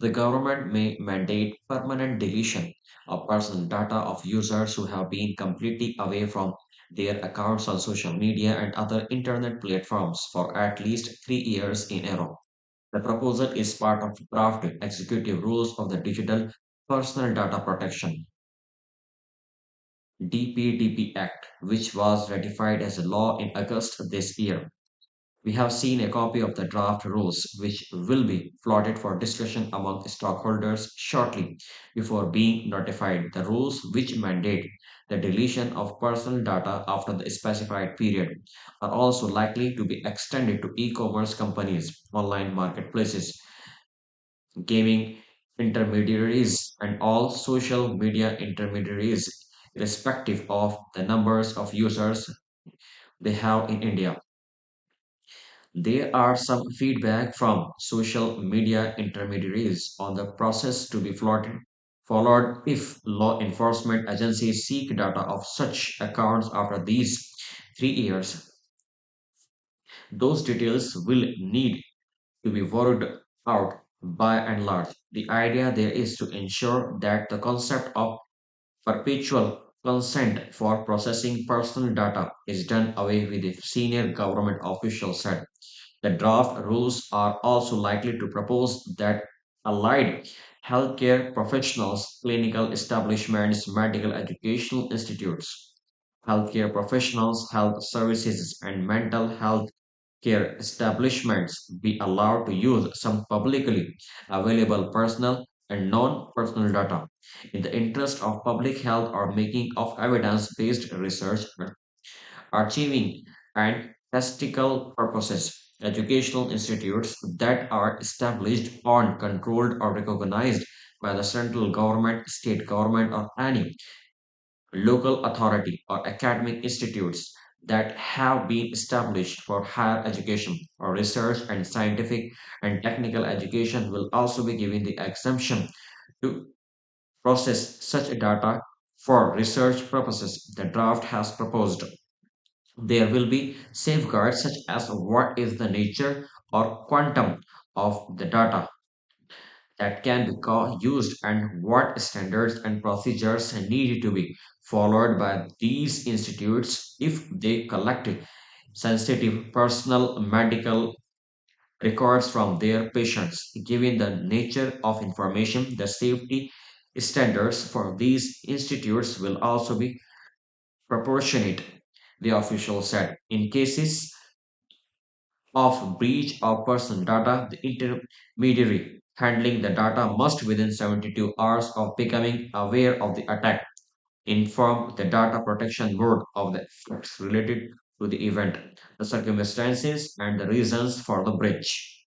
The government may mandate permanent deletion of personal data of users who have been completely away from their accounts on social media and other internet platforms for at least 3 years in a row. The proposal is part of draft executive rules of the Digital Personal Data Protection DPDP Act, which was ratified as a law in August this year. We have seen a copy of the draft rules, which will be floated for discussion among stockholders shortly before being notified. The rules, which mandate the deletion of personal data after the specified period, are also likely to be extended to e commerce companies, online marketplaces, gaming intermediaries, and all social media intermediaries, irrespective of the numbers of users they have in India. There are some feedback from social media intermediaries on the process to be followed if law enforcement agencies seek data of such accounts after these 3 years. Those details will need to be worked out by and large. The idea there is to ensure that the concept of perpetual consent for processing personal data is done away with, a senior government official said. The draft rules are also likely to propose that allied healthcare professionals, clinical establishments, medical educational institutes, healthcare professionals, health services, and mental health care establishments be allowed to use some publicly available personal and non-personal data in the interest of public health or making of evidence-based research, achieving and testicle purposes. Educational institutes that are established on, controlled, or recognized by the central government, state government, or any local authority or academic institutes that have been established for higher education or research and scientific and technical education will also be given the exemption to process such data for research purposes. The draft has proposed there will be safeguards such as what is the nature or quantum of the data that can be used and what standards and procedures need to be followed by these institutes if they collect sensitive personal medical records from their patients. Given the nature of information, the safety standards for these institutes will also be proportionate, the official said. In cases of breach of personal data, the intermediary handling the data must, within 72 hours of becoming aware of the attack, inform the data protection board of the facts related to the event, the circumstances, and the reasons for the breach.